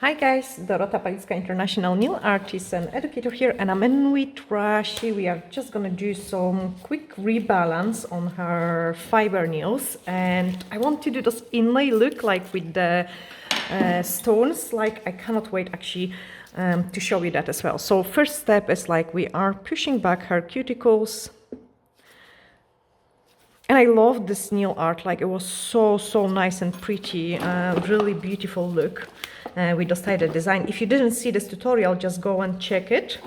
Hi guys, Dorota Nail, international nail artist and educator here, and I'm in with Rashi. We are just gonna do some quick rebalance on her fiber nails, and I want to do this inlay look like with the stones. Like I cannot wait actually to show you that as well. So first step is like we are pushing back her cuticles. And I love this nail art, like it was so nice and pretty, really beautiful look with the sided design. If you didn't see this tutorial, just go and check it.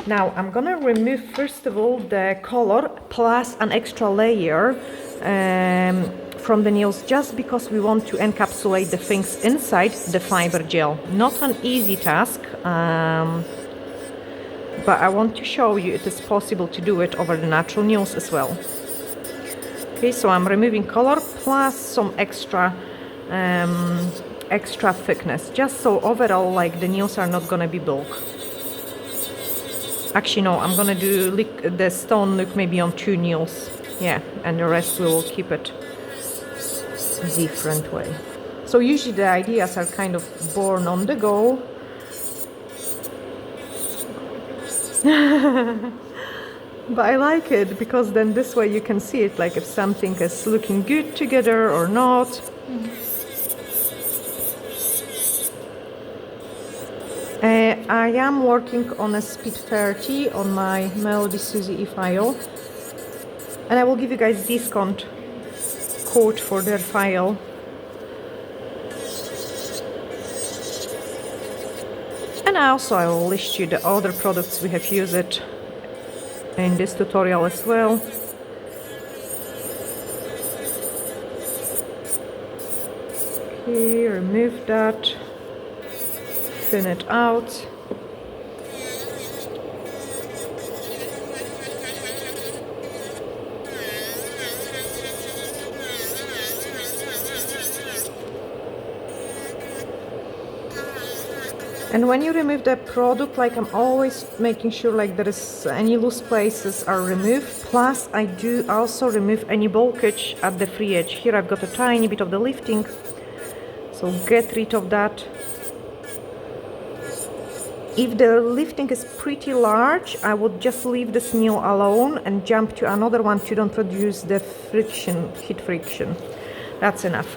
Now I'm gonna remove first of all the color plus an extra layer from the nails, just because we want to encapsulate the things inside the fiber gel. Not an easy task, but I want to show you it is possible to do it over the natural nails as well. Okay, so I'm removing color plus some extra thickness, just so overall like the nails are not gonna be bulk. Actually no, I'm gonna do the stone look maybe on 2 nails, yeah, and the rest we will keep it different way. So usually the ideas are kind of born on the go. But I like it because then this way you can see it, like if something is looking good together or not. I am working on a speed 30 on my Melody Suzy e-file, and I will give you guys discount code for their file. And also I will list you the other products we have used in this tutorial as well. Okay, remove that, thin it out. And when you remove the product, like I'm always making sure like there is any loose places are removed. Plus I do also remove any bulkage at the free edge. Here I've got a tiny bit of the lifting, so get rid of that. If the lifting is pretty large, I would just leave this nail alone and jump to another one to don't produce the friction, heat friction. That's enough.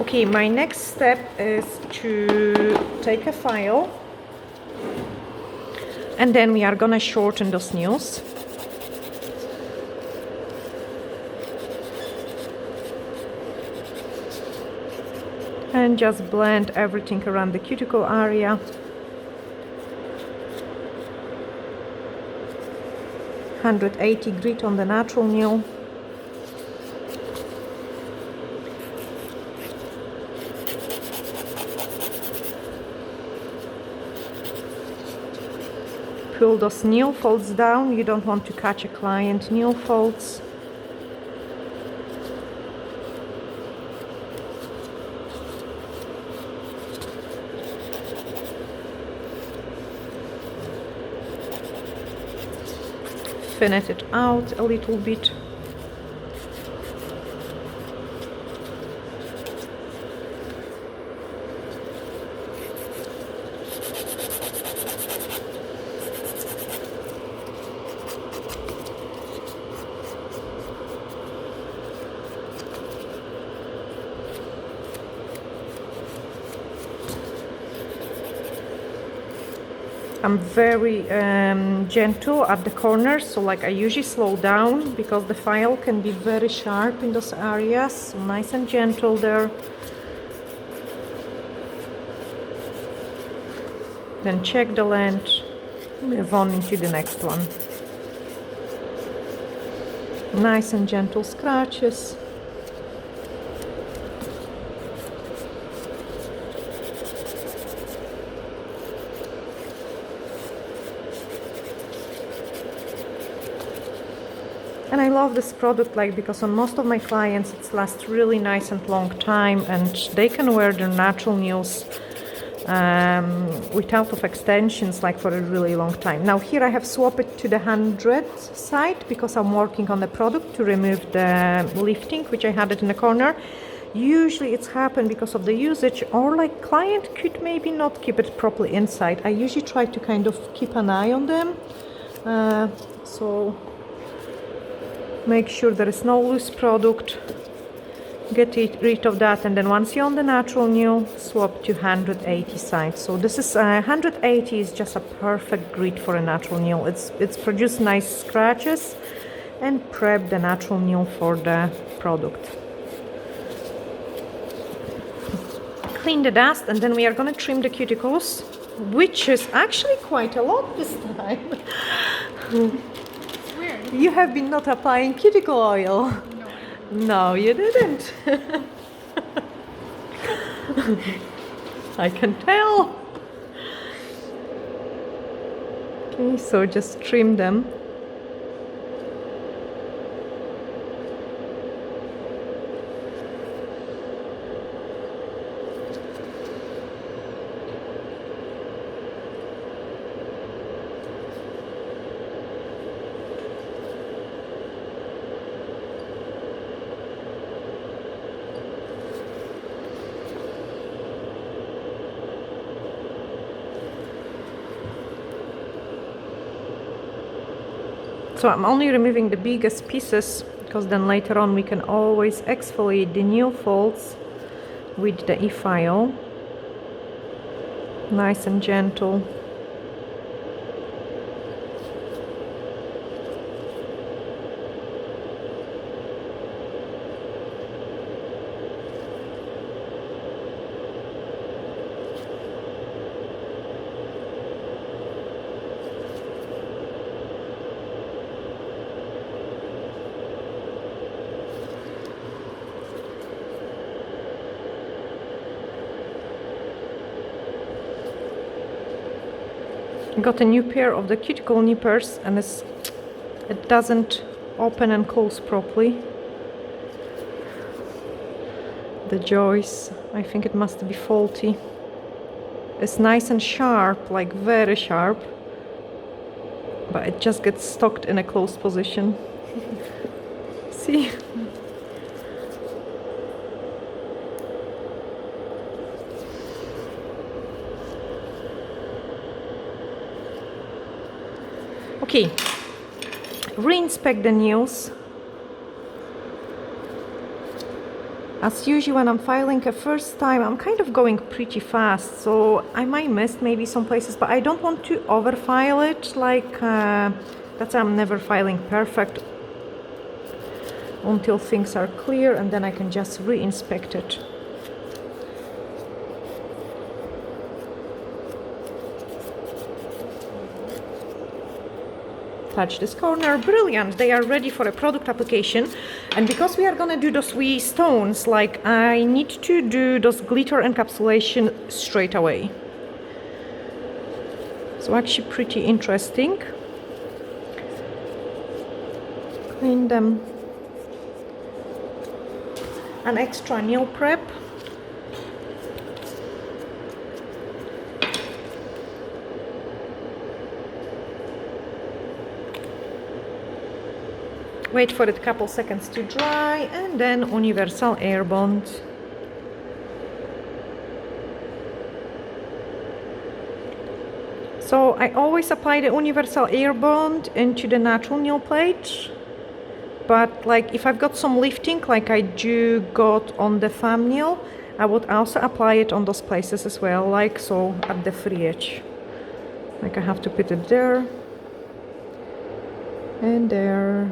Okay, my next step is to take a file, and then we are gonna shorten those nails. And just blend everything around the cuticle area. .180 grit on the natural nail. Pull those nail folds down. You don't want to catch a client nail folds. Thin it out a little bit. I'm very gentle at the corners, so like I usually slow down because the file can be very sharp in those areas. So nice and gentle there. Then check the length, move on into the next one. Nice and gentle scratches. And I love this product, like because on most of my clients it lasts really nice and long time, and they can wear their natural nails without of extensions like for a really long time. Now here I have swapped it to the 100 side because I'm working on the product to remove the lifting which I had it in the corner. Usually it's happened because of the usage, or like client could maybe not keep it properly inside. I usually try to kind of keep an eye on them, so make sure there is no loose product, get rid of that, and then once you're on the natural nail, swap to 180 side. So this is 180 is just a perfect grit for a natural nail. It's produced nice scratches and prep the natural nail for the product. Clean the dust, and then we are going to trim the cuticles, which is actually quite a lot this time. It's weird. You have been not applying cuticle oil. No, you didn't. I can tell. Okay, so just trim them. So I'm only removing the biggest pieces, because then later on we can always exfoliate the nail folds with the e-file. Nice and gentle. Got a new pair of the cuticle nippers, and it doesn't open and close properly. The joist, I think it must be faulty. It's nice and sharp, like very sharp, but it just gets stuck in a closed position. See? Okay, re-inspect the nails. As usual, when I'm filing a first time, I'm kind of going pretty fast, so I might miss maybe some places, but I don't want to over-file it, like, that's why I'm never filing perfect until things are clear, and then I can just re-inspect it. Touch this corner, brilliant, they are ready for a product application. And because we are gonna do those wee stones, like, I need to do those glitter encapsulation straight away. So actually pretty interesting. Clean them. An extra nail prep. Wait for it a couple seconds to dry, and then universal air bond. So I always apply the universal air bond into the natural nail plate, but like if I've got some lifting, like I do got on the thumbnail, I would also apply it on those places as well, like so at the free edge. Like I have to put it there and there.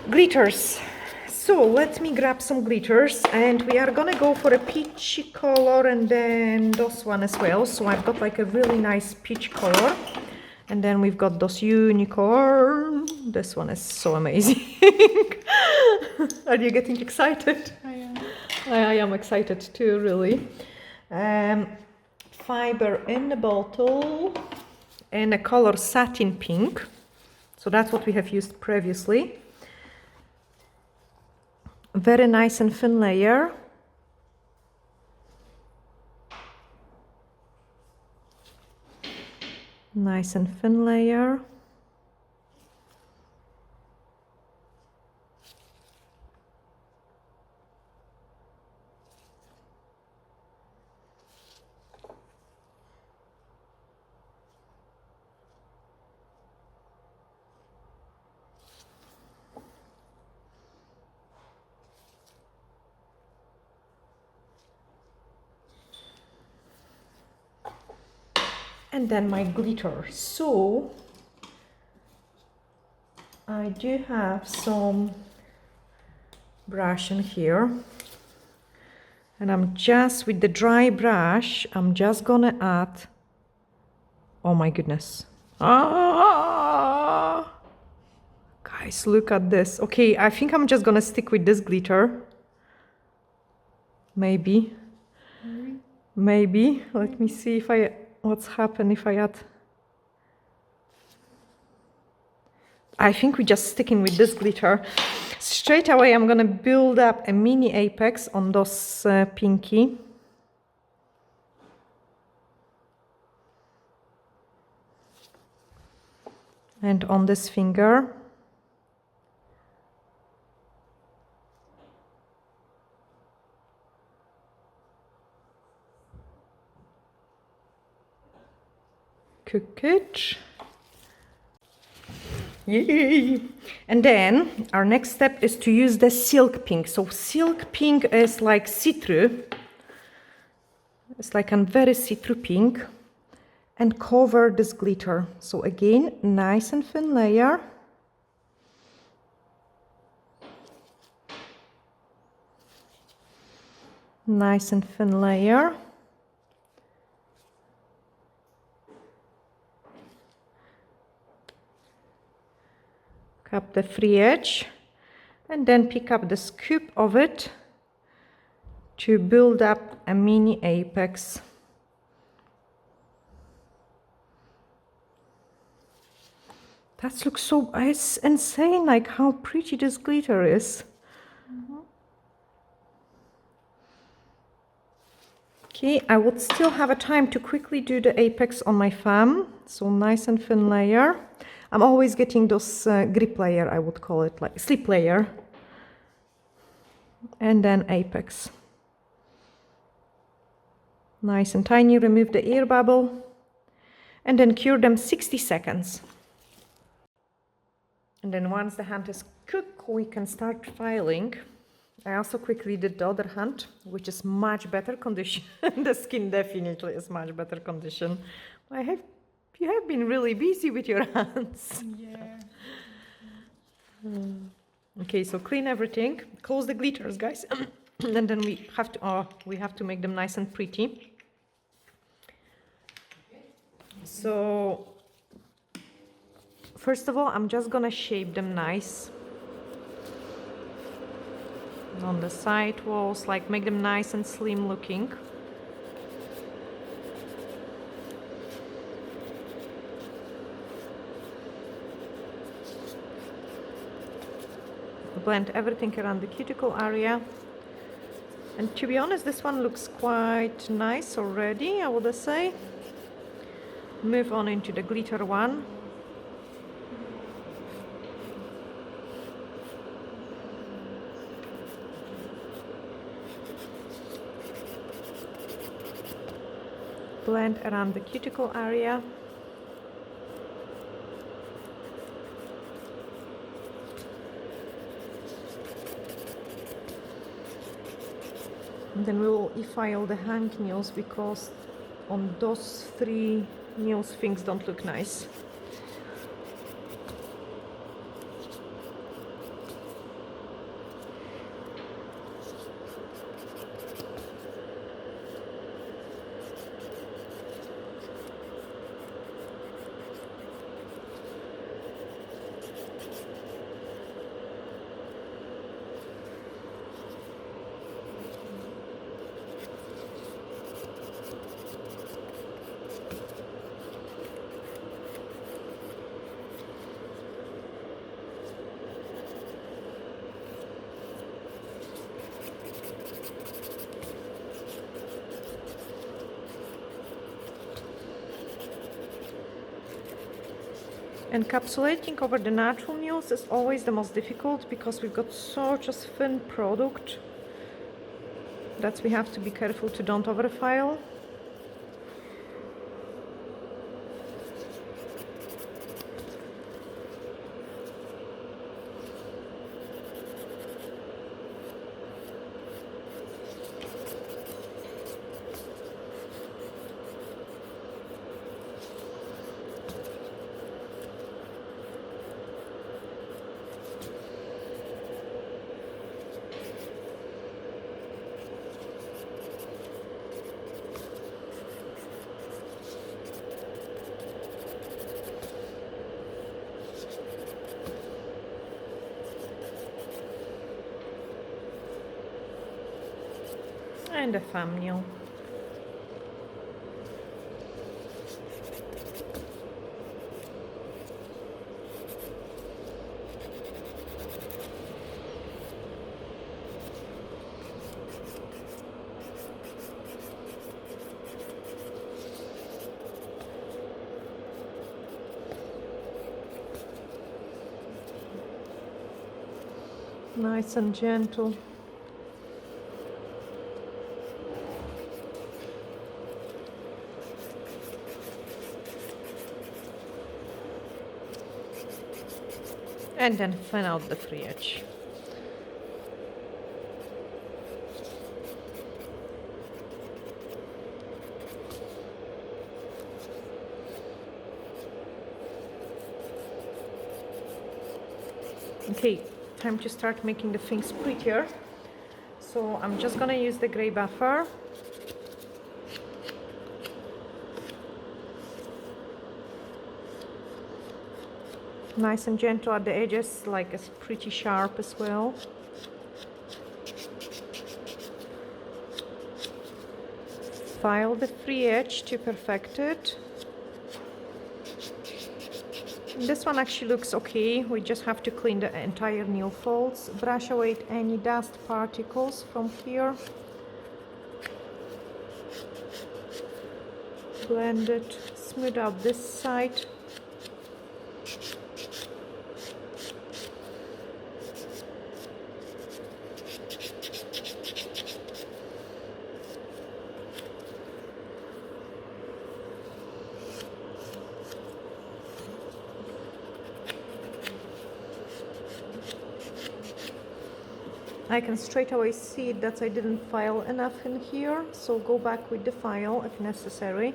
Glitters. So let me grab some glitters, and we are gonna go for a peachy color, and then those one as well. So I've got like a really nice peach color, and then we've got those unicorn. This one is so amazing. Are you getting excited? I am. I am excited too, really. Fiber in the bottle, and a color satin pink. So that's what we have used previously. Very nice and thin layer. Nice and thin layer. And then my glitter. So I do have some brush in here, and I'm just with the dry brush, I'm just gonna add, oh my goodness, guys, look at this. Okay, I think I'm just gonna stick with this glitter, maybe. Let me see if what's happened if I add. I think we're just sticking with this glitter. Straight away, I'm gonna build up a mini apex on those pinky. And on this finger. Cook it. Yay! And then our next step is to use the silk pink. So silk pink is like see-through. It's like a very see-through pink. And cover this glitter. So again, nice and thin layer. Nice and thin layer. Up the free edge, and then pick up the scoop of it to build up a mini apex. That looks so, it's insane, like how pretty this glitter is. Okay, I would still have a time to quickly do the apex on my thumb. So nice and thin layer. I'm always getting those grip layer, I would call it, like slip layer. And then apex. Nice and tiny, remove the air bubble. And then cure them 60 seconds. And then once the hand is cooked, we can start filing. I also quickly did the other hand, which is much better condition. The skin definitely is much better condition. You have been really busy with your hands. Yeah. Okay, so clean everything. Close the glitters, guys. And then we have to make them nice and pretty. So first of all, I'm just gonna shape them nice. On the side walls, like make them nice and slim looking. Blend everything around the cuticle area. And to be honest, this one looks quite nice already, I would say. Move on into the glitter one. Blend around the cuticle area. And then we will e-file the hang nails because on those 3 nails things don't look nice. Encapsulating over the natural nails is always the most difficult because we've got such a thin product that we have to be careful to don't overfile. and a thumbnail. Nice and gentle. And then fan out the free edge. Okay, time to start making the things prettier. So I'm just gonna use the gray buffer. Nice and gentle at the edges, like it's pretty sharp as well. File the free edge to perfect it. This one actually looks okay. We just have to clean the entire nail folds, brush away any dust particles from here. Blend it, smooth out this side. I can straight away see that I didn't file enough in here, so go back with the file if necessary.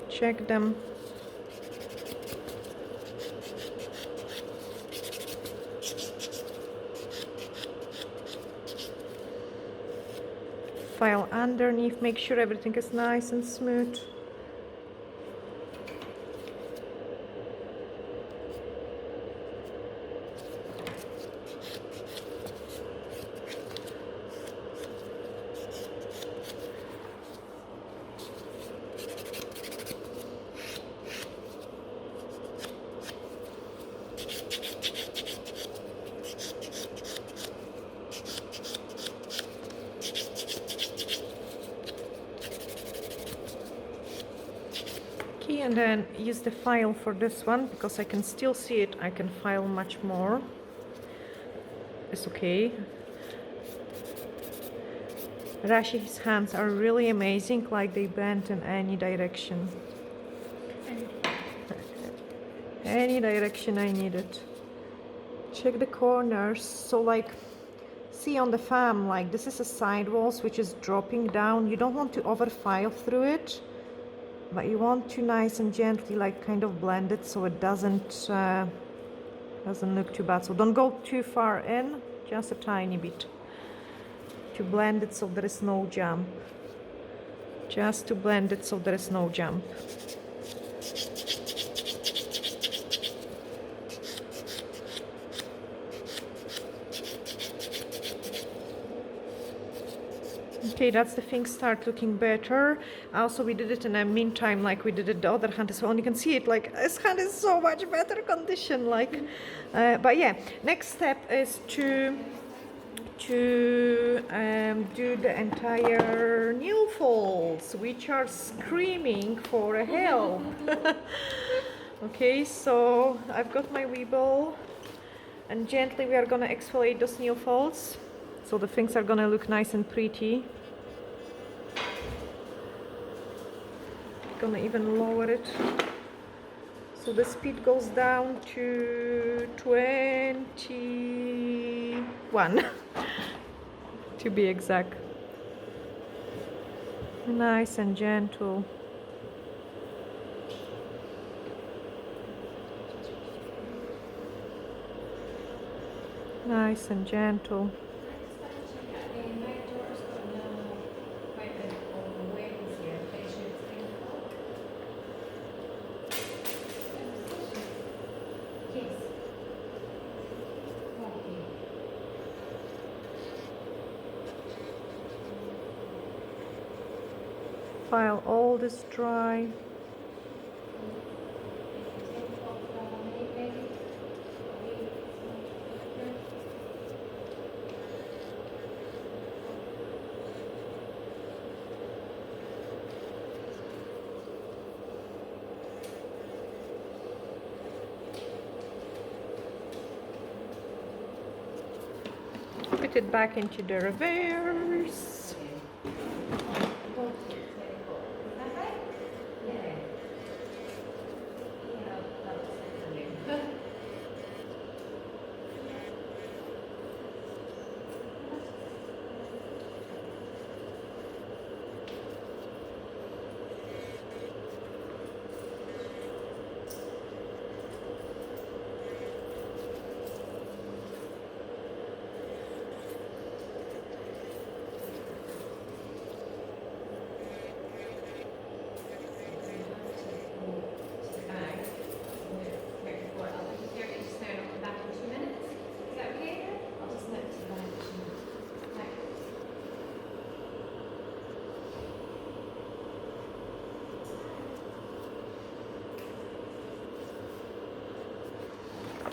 Check them. File underneath, make sure everything is nice and smooth. And then use the file for this one because I can still see it. I can file much more. It's okay. Rashi's hands are really amazing, like they bend in any direction. Any direction I need it. Check the corners. So like, see on the thumb, like this is a side walls which is dropping down. You don't want to over file through it, but you want to nice and gently like kind of blend it so it doesn't look too bad. So don't go too far in, just a tiny bit to blend it so there is no jump. Just to blend it so there is no jump. Okay, that's the thing start looking better. Also, we did it in a meantime like we did it the other hand as well, and you can see it like this hand is so much better condition. Like, but yeah, next step is to do the entire nail folds, which are screaming for help. Okay, so I've got my weeble, and gently we are gonna exfoliate those nail folds. So the things are gonna look nice and pretty. Gonna even lower it. So the speed goes down to 21, to be exact. Nice and gentle. Nice and gentle. while all this dry. Put it back into the reverse.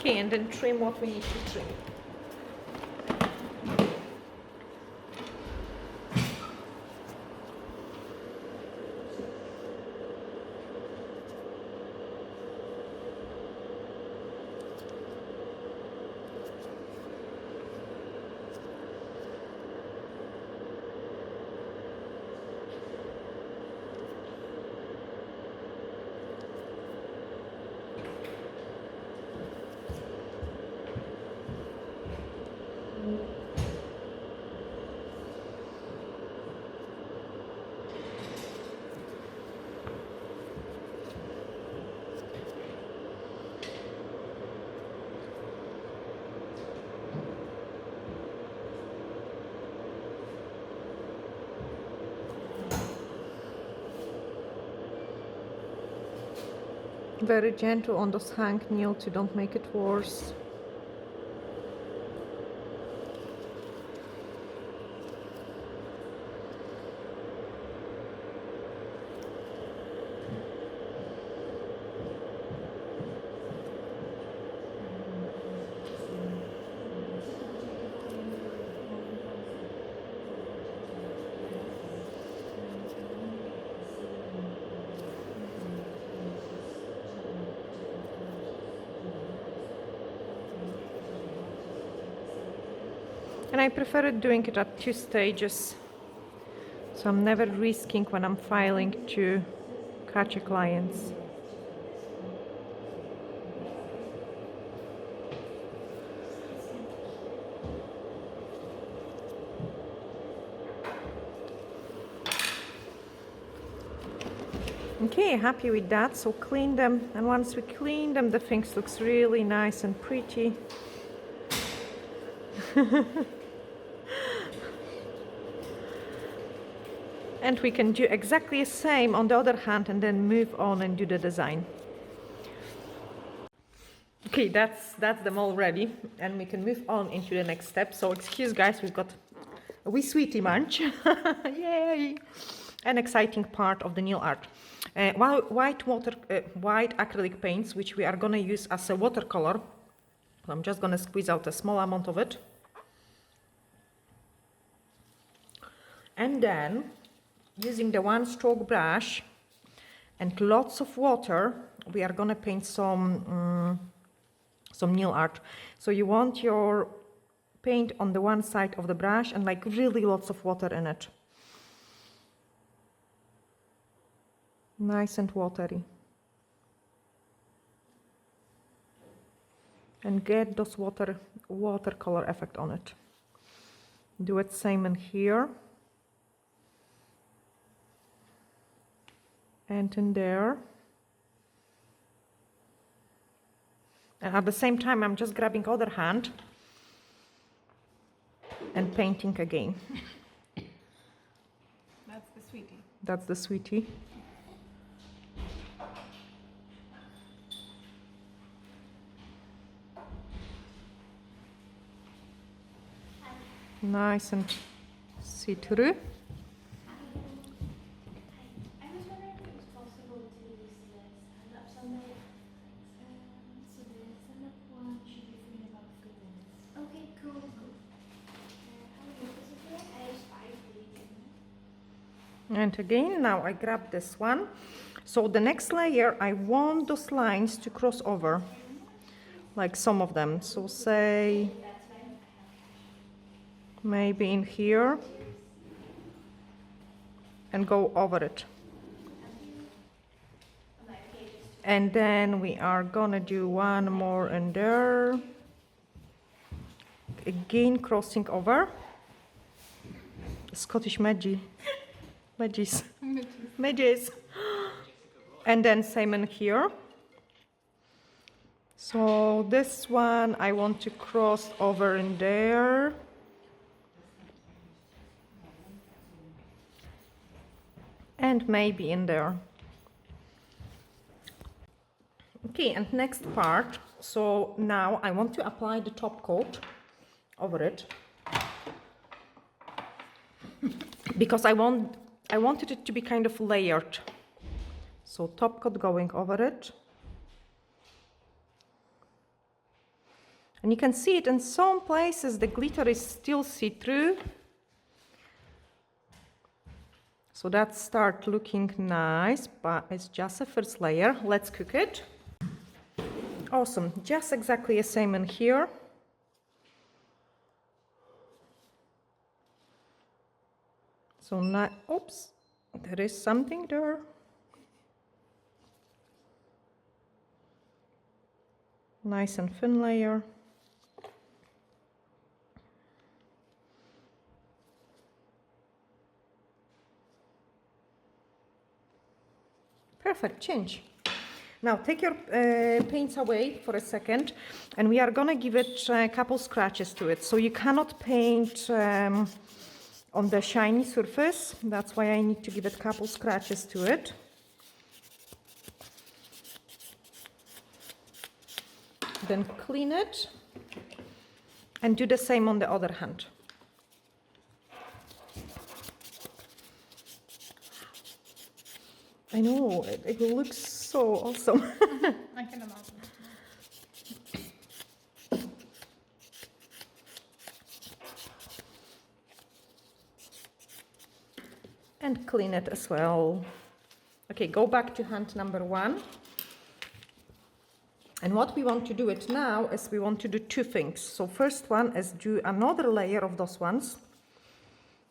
Okay, and then trim what we need to trim. Very gentle on those hang nail to don't make it worse. And I prefer doing it at 2 stages, so I'm never risking when I'm filing to catch a clients. Okay, happy with that, so clean them, and once we clean them the things looks really nice and pretty. And we can do exactly the same on the other hand and then move on and do the design. Okay, that's them all ready, and we can move on into the next step. So excuse guys, we've got a wee sweetie munch. Yay! An exciting part of the nail art. White acrylic paints, which we are gonna use as a watercolor. I'm just gonna squeeze out a small amount of it. And then, using the 1-stroke brush and lots of water, we are gonna paint some nail art. So you want your paint on the one side of the brush and like really lots of water in it. Nice and watery. And get those watercolor effect on it. Do it same in here. And in there. And at the same time, I'm just grabbing other hand and painting again. That's the sweetie. That's the sweetie. Nice and see-through. And again, now I grab this one. So the next layer, I want those lines to cross over, like some of them. So say, maybe in here, and go over it. And then we are gonna do one more in there. Again, crossing over. Scottish Magis. And then same in here. So this one I want to cross over in there. And maybe in there. Okay, and next part. So now I want to apply the top coat over it. Because I wanted it to be kind of layered. So top coat going over it. And you can see it in some places the glitter is still see-through. So that start looking nice, but it's just a first layer. Let's cook it. Awesome, just exactly the same in here. So now, oops, there is something there. Nice and thin layer. Perfect, change. Now take your paints away for a second, and we are gonna give it a couple scratches to it. So you cannot paint on the shiny surface. That's why I need to give it a couple scratches to it. Then clean it and do the same on the other hand. I know, it looks so awesome. I can imagine. And clean it as well. Okay, go back to hand number one. And what we want to do it now is we want to do two things. So first one is do another layer of those ones.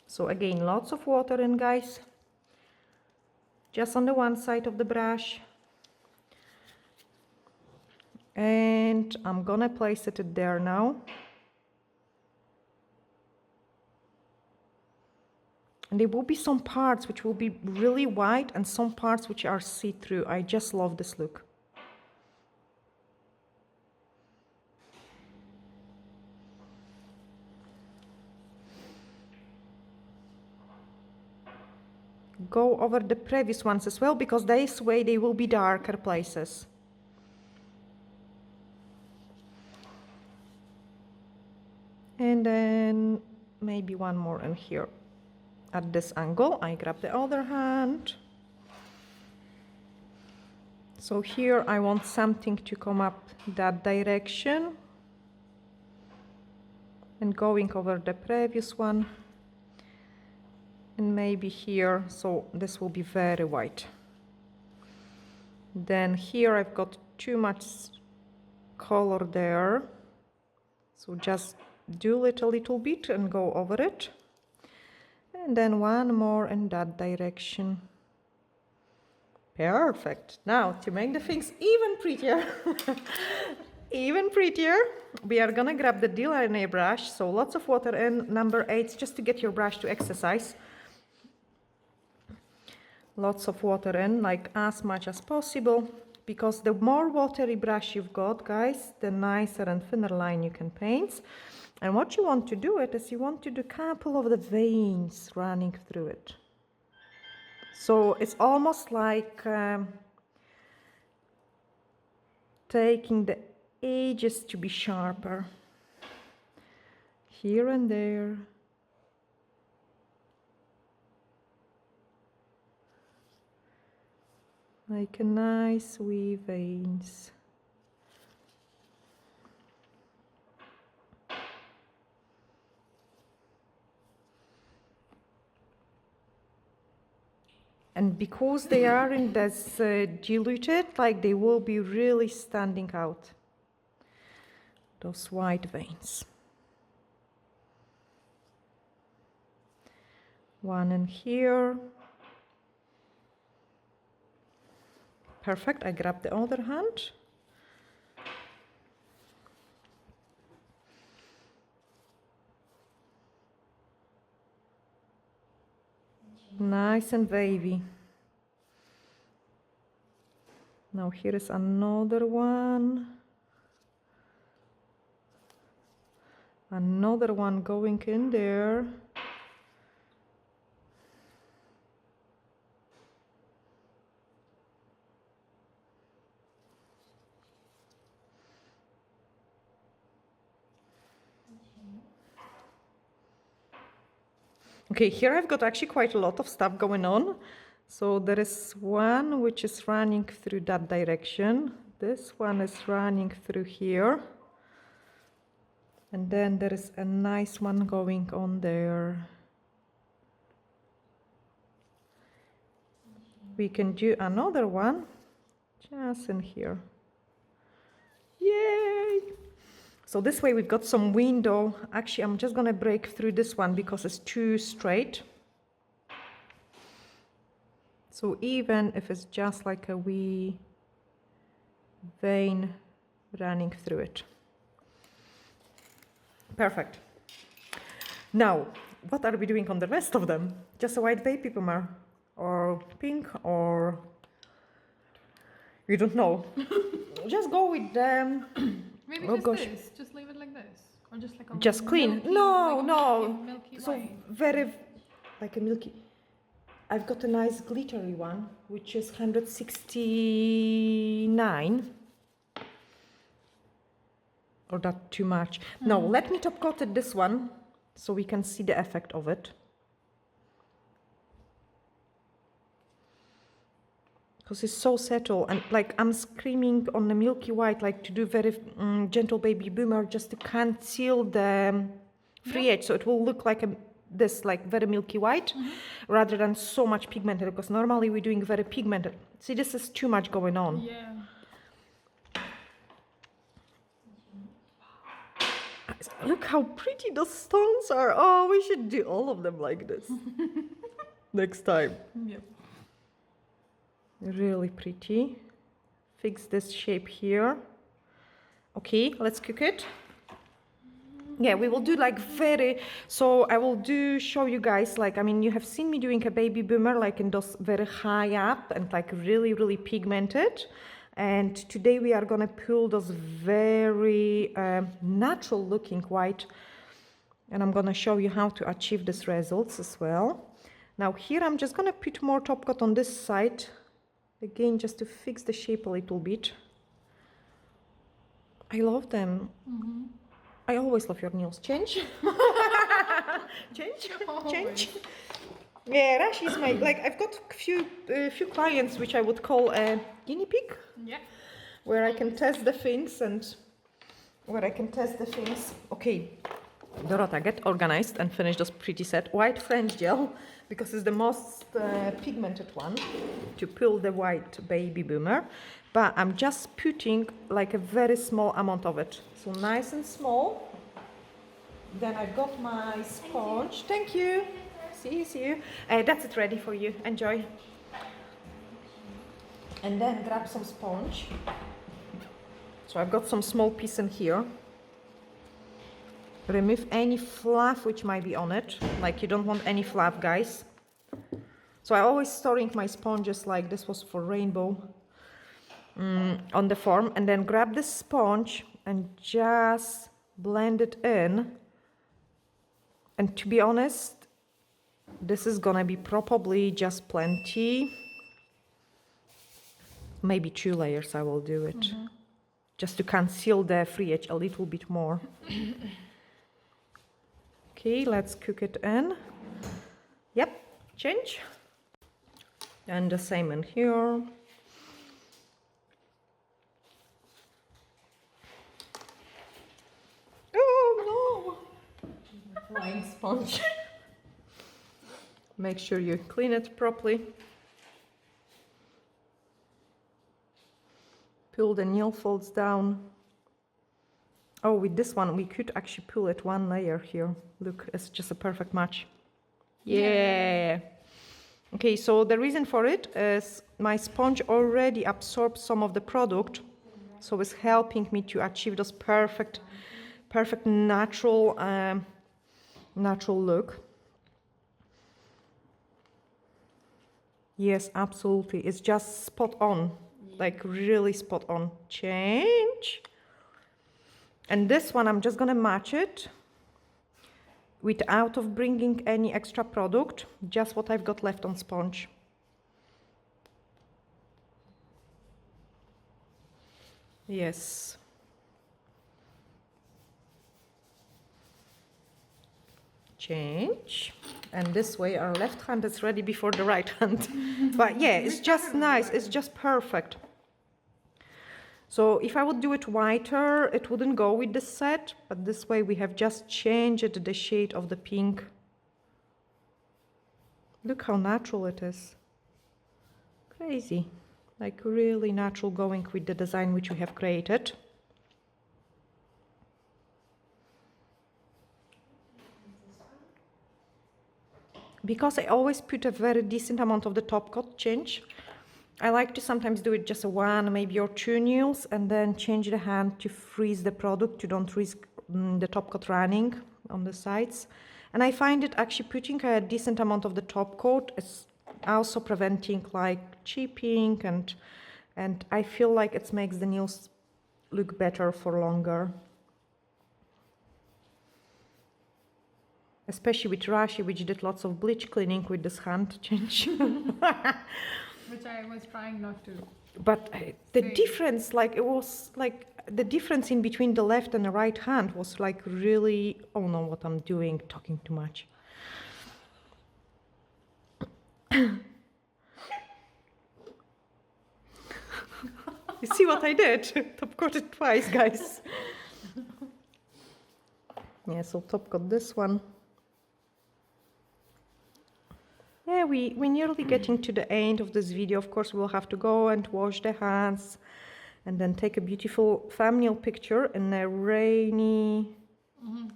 So again, lots of water in, guys. Just on the one side of the brush. And I'm gonna place it there now. And there will be some parts which will be really white and some parts which are see-through. I just love this look. Go over the previous ones as well, because this way they will be darker places. And then maybe one more in here. At this angle, I grab the other hand. So here I want something to come up that direction. And going over the previous one. And maybe here, so this will be very white. Then here I've got too much color there. So just do it a little bit and go over it. And then one more in that direction. Perfect. Now to make the things even prettier, we are gonna grab the Inlay brush. So lots of water in, number 8, just to get your brush to exercise. Lots of water in, like as much as possible, because the more watery brush you've got, guys, the nicer and thinner line you can paint. And what you want to do it is you want to do a couple of the veins running through it. So it's almost like taking the edges to be sharper. Here and there. Like a nice wee veins. And because they aren't as diluted, like they will be really standing out. Those white veins. One in here. Perfect. I grab the other hand. Nice and wavy. Now here is another one. Another one going in there. Okay, here I've got actually quite a lot of stuff going on. So there is one which is running through that direction. This one is running through here. And then there is a nice one going on there. We can do another one just in here. Yay! So this way we've got some window. Actually, I'm just gonna break through this one because it's too straight. So even if it's just like a wee vein running through it. Perfect. Now, what are we doing on the rest of them? Just a white baby boomer? Or pink? Or... we don't know. Just go with them. Maybe Oh just gosh. this. Just leave it like this. Or just like a Just clean. milky, No, like no. milky So white. very, like a milky. I've got a nice glittery one, which is 169. Or that too much? No, let me top coat it this one so we can see the effect of it. Because it's so subtle, and like I'm screaming on the milky white, like to do very gentle baby boomer just to conceal the free edge, so it will look like this like very milky white rather than so much pigmented, because normally we're doing very pigmented. See, this is too much going on. Yeah. Look how pretty the stones are. Oh, we should do all of them like this next time. Yep. Really pretty. Fix this shape here. Okay, let's cook it. Yeah, we will do like very, so I will show you guys, like, I mean, you have seen me doing a baby boomer, like in those very high up and like really, really pigmented. And today we are gonna pull those very natural looking white. And I'm gonna show you how to achieve these results as well. Now here I'm just gonna put more top coat on this side. Again, just to fix the shape a little bit. I love them. I always love your nails. Change? Change? Change? Yeah, Rashi is my, like, I've got few clients which I would call a guinea pig. Yeah. Where I can test the things Okay, Dorota, get organized and finish this pretty set. White French gel, because it's the most pigmented one to pull the white baby boomer. But I'm just putting like a very small amount of it. So nice and small. Then I've got my sponge. Thank you. See you. That's it, ready for you. Enjoy. And then grab some sponge. So I've got some small piece in here. Remove any fluff which might be on it. Like, you don't want any fluff, guys. So I always storing my sponges like this was for rainbow on the form. And then grab the sponge and just blend it in. And to be honest, this is gonna be probably just plenty. Maybe 2 layers I will do it. Just to conceal the free edge a little bit more. Okay, let's cook it in. Yep, change. And the same in here. Oh no! Flying sponge. Make sure you clean it properly. pull the nail folds down. Oh, with this one, we could actually pull it one layer here. Look, it's just a perfect match. Yeah. Okay, so the reason for it is my sponge already absorbs some of the product, so it's helping me to achieve this perfect natural look. Yes, absolutely. It's just spot on, like really spot on. Change. And this one, I'm just gonna match it without of bringing any extra product, just what I've got left on sponge. Yes. Change. And this way our left hand is ready before the right hand. But yeah, it's just nice. It's just perfect. So if I would do it whiter, it wouldn't go with this set, but this way we have just changed the shade of the pink. Look how natural it is. Crazy. Like really natural going with the design which we have created. Because I always put a very decent amount of the top coat change, I like to sometimes do it just a one, maybe or two nails, and then change the hand to freeze the product, to don't risk the top coat running on the sides. And I find it actually putting a decent amount of the top coat is also preventing like chipping, and I feel like it makes the nails look better for longer. Especially with Rashi, which did lots of bleach cleaning with this hand change. Which I was trying not to. But the difference, like it was like the difference in between the left and the right hand was like really, oh no, what I'm doing, talking too much. You see what I did? Top coated twice, guys. Yeah, so top coat this one. Yeah, we're nearly getting to the end of this video. Of course, we'll have to go and wash the hands and then take a beautiful thumbnail picture in a rainy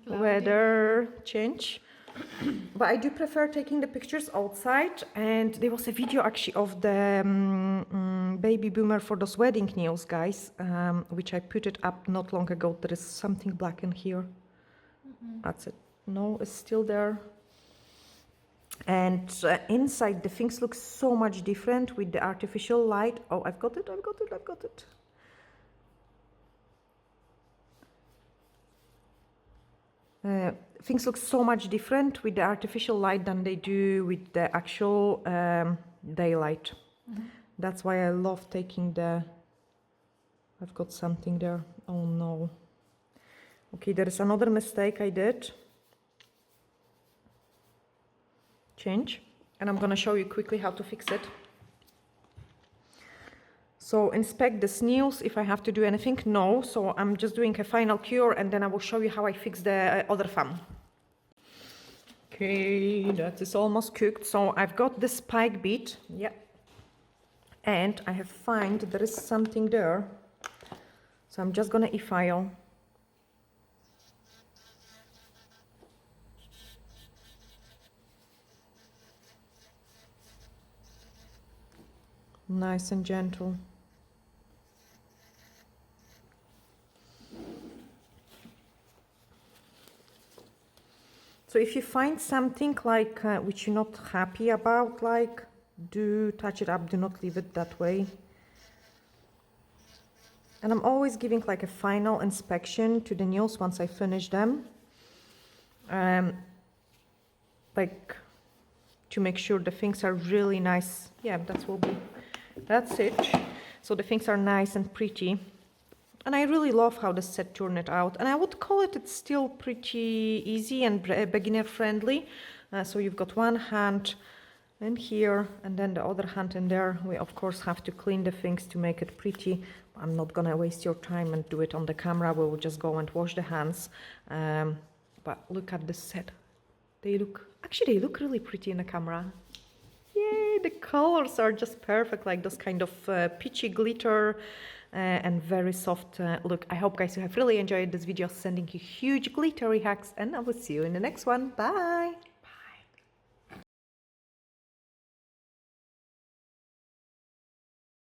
weather change. But I do prefer taking the pictures outside. And there was a video actually of the baby boomer for those wedding nails, guys, which I put it up not long ago. There is something black in here. That's it. No, it's still there. And inside the things look so much different with the artificial light. Oh, I've got it. Things look so much different with the artificial light than they do with the actual daylight. That's why I love taking the... I've got something there. Oh no. Okay, there is another mistake I did. Change, and I'm gonna show you quickly how to fix it. So inspect the nails if I have to do anything. No, so I'm just doing a final cure and then I will show you how I fix the other thumb. Okay, that is almost cooked. So I've got the spike bead, yeah, and I have found there is something there. So I'm just gonna e-file. Nice and gentle. So if you find something like which you're not happy about, like, do touch it up, do not leave it that way. And I'm always giving like a final inspection to the nails once I finish them. Like to make sure the things are really nice. Yeah, that's it. So the things are nice and pretty. And I really love how the set turned it out. And I would call it, it's still pretty easy and beginner friendly. So you've got one hand in here and then the other hand in there. We of course have to clean the things to make it pretty. I'm not gonna waste your time and do it on the camera. We will just go and wash the hands. But look at this set. They look really pretty in the camera. Yay, the colors are just perfect, like those kind of peachy glitter and very soft look. I hope guys you have really enjoyed this video, sending you huge glittery hugs, and I will see you in the next one. Bye!